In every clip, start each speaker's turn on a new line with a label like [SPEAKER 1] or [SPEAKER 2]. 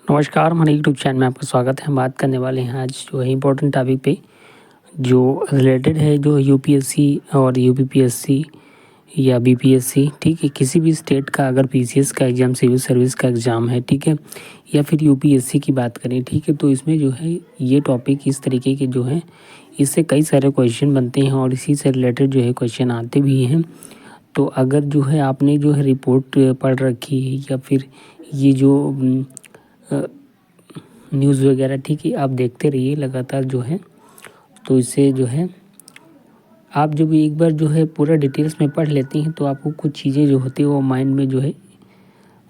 [SPEAKER 1] नमस्कार, हमारे YouTube channel में आपका स्वागत है। हम बात करने वाले हैं आज जो है इम्पोर्टेंट टॉपिक पे, जो रिलेटेड है जो यूपीएससी और यूपीपीएससी या बीपीएससी, ठीक है, किसी भी स्टेट का अगर पीसीएस का एग्ज़ाम, सिविल सर्विस का एग्ज़ाम है, ठीक है, या फिर यूपीएससी की बात करें, ठीक है, तो इसमें जो है ये टॉपिक इस तरीके के जो है, इससे कई सारे क्वेश्चन बनते हैं और इसी से रिलेटेड जो है क्वेश्चन आते भी हैं। तो अगर जो है आपने जो है रिपोर्ट पढ़ रखी है या फिर ये जो न्यूज़ वगैरह, ठीक है, आप देखते रहिए लगातार जो है, तो इससे जो है आप जब एक बार जो है पूरा डिटेल्स में पढ़ लेती हैं तो आपको कुछ चीज़ें जो होती हैं वो माइंड में जो है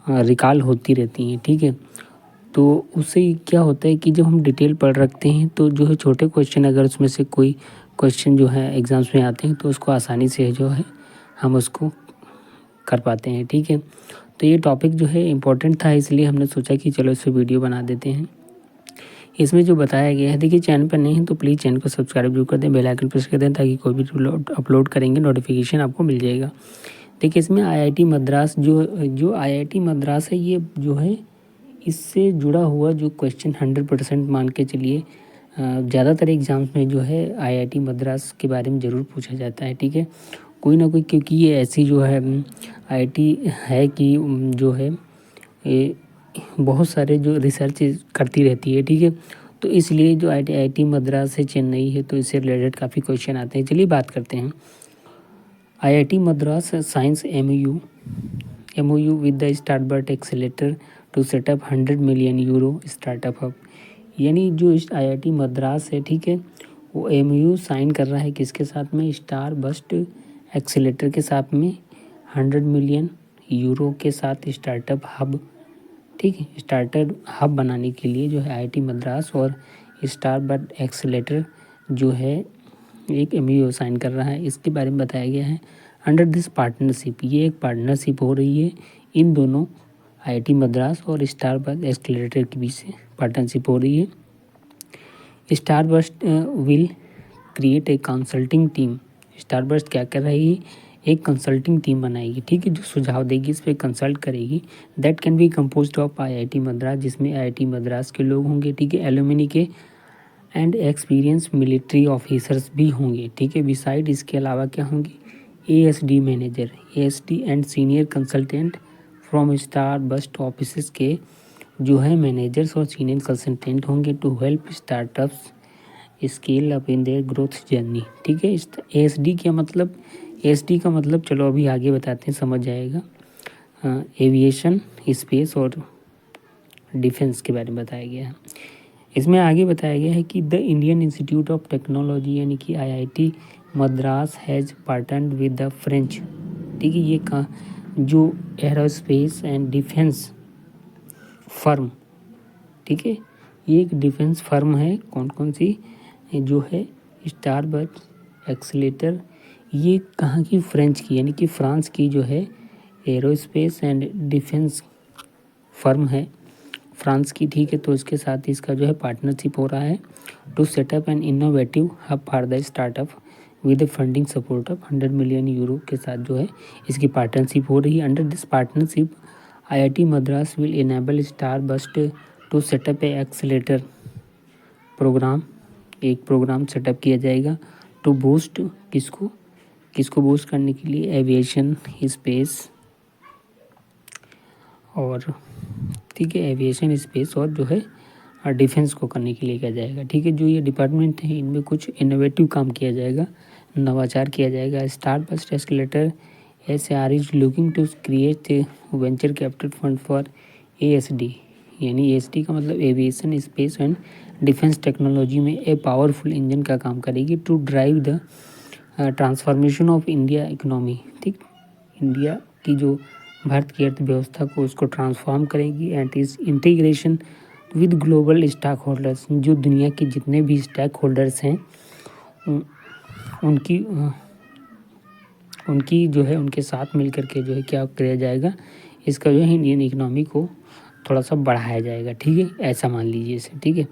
[SPEAKER 1] रिकॉल होती रहती हैं, ठीक है। तो उससे क्या होता है कि जब हम डिटेल पढ़ रखते हैं तो जो है छोटे क्वेश्चन अगर उसमें से कोई क्वेश्चन जो है एग्ज़ाम्स में आते हैं तो उसको आसानी से जो है हम उसको कर पाते हैं, ठीक है। तो ये टॉपिक जो है इम्पोर्टेंट था, इसलिए हमने सोचा कि चलो इस पर वीडियो बना देते हैं। इसमें जो बताया गया है, देखिए चैनल पर नहीं है तो प्लीज़ चैनल को सब्सक्राइब जरूर कर दें, बेल आइकन प्रेस कर दें ताकि कोई भी अपलोड करेंगे नोटिफिकेशन आपको मिल जाएगा। देखिए इसमें आईआईटी मद्रास जो आईआईटी मद्रास है, ये जो है इससे जुड़ा हुआ जो क्वेश्चन 100% मान के चलिए, ज़्यादातर एग्ज़ाम्स में जो है आईआईटी मद्रास के बारे में ज़रूर पूछा जाता है, ठीक है, कोई ना कोई, क्योंकि ये ऐसी जो है आईआईटी है कि जो है ये बहुत सारे जो रिसर्च करती रहती है, ठीक है। तो इसलिए जो आईआईटी मद्रास है, चेन्नई है, तो इससे रिलेटेड काफ़ी क्वेश्चन आते हैं। चलिए बात करते हैं। IIT Madras signs MoU with the Starburst accelerator to set up 100 million euro startup hub, यानी जो आईआईटी मद्रास है, ठीक है, वो एमओयू साइन कर रहा है किसके साथ में, स्टार बस्ट एक्सेलेरेटर के साथ में, 100 मिलियन यूरो के साथ स्टार्टअप हब, ठीक है, स्टार्टअप हब बनाने के लिए जो है आईआईटी मद्रास और स्टारबर्ट एक्सेलेरेटर जो है एक एमओयू साइन कर रहा है। इसके बारे में बताया गया है अंडर दिस पार्टनरशिप, ये एक पार्टनरशिप हो रही है इन दोनों आईआईटी मद्रास और स्टारबर्ट एक्सेलेरेटर के बीच से पार्टनरशिप हो रही है। Starburst will create a consulting team, starburst क्या कर रही है, एक कंसल्टिंग टीम बनाएगी, ठीक है, जो सुझाव देगी, इस पर कंसल्ट करेगी। That can B composed of IIT Madras, जिसमें आईआईटी मद्रास के लोग होंगे, ठीक है, एलुमनी के एंड एक्सपीरियंस मिलिट्री ऑफिसर्स भी होंगे, ठीक है। बिसाइड इसके अलावा क्या होंगे, ASD manager, ASD and senior consultant from Starburst office के जो है मैनेजर्स और सीनियर कंसल्टेंट होंगे to help startups scale up in their growth journey, ठीक है। एएसडी क्या मतलब, एएसडी का मतलब चलो अभी आगे बताते हैं, समझ जाएगा। एविएशन, स्पेस और डिफेंस के बारे में बताया गया है। इसमें आगे बताया गया है कि the Indian institute of technology यानी कि IIT Madras has partnered with the French, ठीक है, ये का जो एरोस्पेस एंड डिफेंस फर्म, ठीक है, ये एक डिफेंस फर्म है। कौन कौन सी, जो है स्टारबर्ट एक्सेलेरेटर, ये कहाँ की, फ्रेंच की, यानी कि फ्रांस की जो है एरोस्पेस एंड डिफेंस फर्म है फ्रांस की, ठीक है। तो इसके साथ इसका जो है पार्टनरशिप हो रहा है to set up an innovative hub for the startup with funding support of 100 million euro के साथ जो है इसकी पार्टनरशिप हो रही है। Under this partnership IIT Madras will enable Starburst to set up a accelerator program, एक प्रोग्राम सेटअप किया जाएगा टू बूस्ट, किसको बूस्ट करने के लिए, एविएशन, स्पेस और, ठीक है, एविएशन, स्पेस और जो है डिफेंस को करने के लिए किया जाएगा, ठीक है। जो ये डिपार्टमेंट है इनमें कुछ इनोवेटिव काम किया जाएगा, नवाचार किया जाएगा। Starburst accelerator SR is looking to create venture capital fund for ASD, यानी एएसडी का मतलब aviation, space and defence technology में ए पावरफुल इंजन का काम करेगी to drive the transformation of India economy, ठीक, इंडिया की जो भारत की अर्थव्यवस्था को उसको ट्रांसफॉर्म करेगी and is integration with global stock holders, जो दुनिया के जितने भी स्टॉक होल्डर्स हैं उनकी जो है उनके साथ मिल करके जो है क्या किया जाएगा, इसका जो है इंडियन इकोनॉमी को थोड़ा सा बढ़ाया जाएगा, ठीक है, ऐसा मान लीजिए इसे, ठीक है।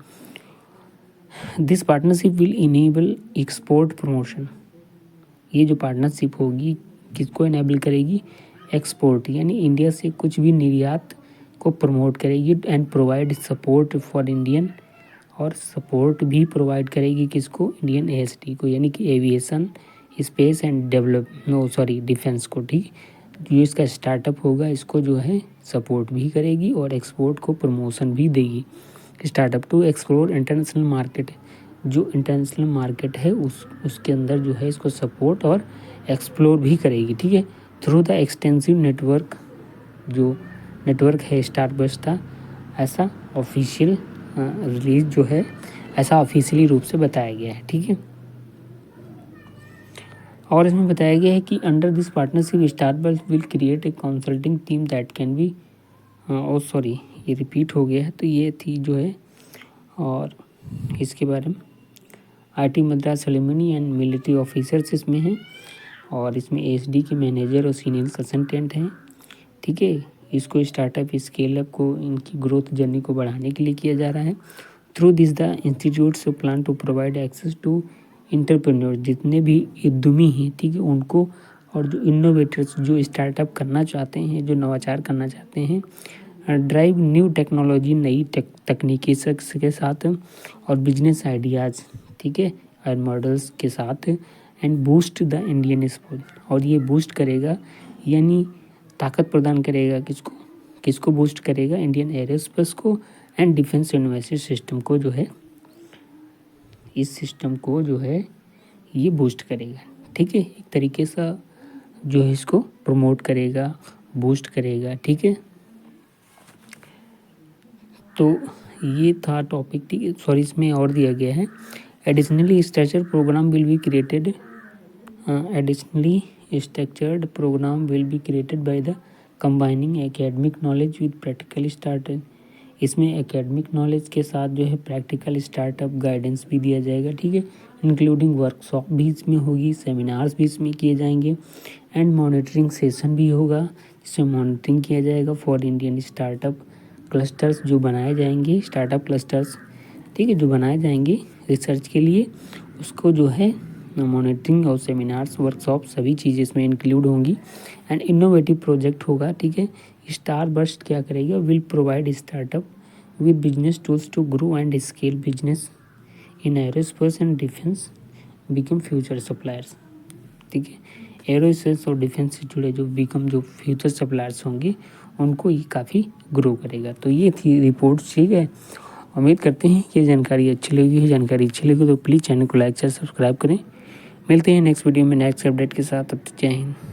[SPEAKER 1] This partnership will enable export promotion, ये जो पार्टनरशिप होगी किसको इनेबल करेगी, एक्सपोर्ट, यानी इंडिया से कुछ भी निर्यात को प्रमोट करेगी and provide support for Indian, और सपोर्ट भी प्रोवाइड करेगी किसको, इंडियन ASD को, यानी कि एविएशन, स्पेस एंड डिफेंस को। ठीक, जो इसका स्टार्टअप होगा इसको जो है सपोर्ट भी करेगी और एक्सपोर्ट को प्रमोशन भी देगी। Startup to explore international market, जो इंटरनेशनल मार्केट है उसके अंदर जो है इसको सपोर्ट और एक्सप्लोर भी करेगी। ठीक है, थ्रू द एक्सटेंसिव नेटवर्क, जो नेटवर्क है स्टारबस्ट का, ऐसा ऑफिशियल रिलीज जो है ऐसा ऑफिशियली रूप से बताया गया है। ठीक है, और इसमें बताया गया है कि under this partnership Starburst will create a consulting team that can be, ये रिपीट हो गया है, तो ये थी जो है, और इसके बारे में IIT Madras alumni and military officers इसमें हैं, और इसमें ASD के मैनेजर और सीनियर कंसल्टेंट हैं। ठीक है, इसको स्टार्टअप स्केल अप को, इनकी ग्रोथ जर्नी को बढ़ाने के लिए किया जा रहा है। Through this the institutes plan to provide access to entrepreneur, जितने भी उद्यमी हैं, ठीक है, उनको, और जो इनोवेटर्स जो स्टार्टअप करना चाहते हैं, जो नवाचार करना चाहते हैं, ड्राइव न्यू टेक्नोलॉजी, नई तकनीकी के साथ, और बिजनेस आइडियाज़, ठीक है, और मॉडल्स के साथ, and boost the Indian export, और ये बूस्ट करेगा, यानी ताकत प्रदान करेगा किसको बूस्ट करेगा, इंडियन एरोस्पेस को एंड डिफेंस यूनिवर्सिटी सिस्टम को, जो है इस सिस्टम को जो है ये बूस्ट करेगा। ठीक है, एक तरीके से जो है इसको प्रमोट करेगा, बूस्ट करेगा। ठीक है, तो ये था टॉपिक। ठीक है, सॉरी, इसमें और दिया गया है, additionally structured program will be created by the combining academic knowledge with practical startup. इसमें एकेडमिक नॉलेज के साथ जो है प्रैक्टिकल स्टार्टअप गाइडेंस भी दिया जाएगा। ठीक है, इंक्लूडिंग वर्कशॉप भी इसमें होगी, सेमिनार्स भी इसमें किए जाएंगे, एंड मॉनिटरिंग सेशन भी होगा, जिसमें मॉनिटरिंग किया जाएगा फॉर इंडियन स्टार्टअप क्लस्टर्स जो बनाए जाएंगे, स्टार्टअप क्लस्टर्स, ठीक है, जो बनाए जाएंगे रिसर्च के लिए, उसको जो है मॉनिटरिंग और सेमिनार्स, वर्कशॉप, सभी चीज़ें इसमें इंक्लूड होंगी। एंड इनोवेटिव प्रोजेक्ट होगा। ठीक है, स्टारबस्ट क्या करेगा, will provide startup with business tools to grow and scale business in aerospace and defence, become future suppliers. ठीक है, एरोस्पेस और डिफेंस से जुड़े जो फ्यूचर सप्लायर्स होंगे उनको ये काफ़ी ग्रो करेगा। तो ये थी रिपोर्ट। ठीक है, उम्मीद करते हैं कि जानकारी अच्छी लगी तो प्लीज़ चैनल को लाइक शेयर सब्सक्राइब करें। मिलते हैं नेक्स्ट वीडियो में नेक्स्ट अपडेट के साथ। तब तक जय हिंद।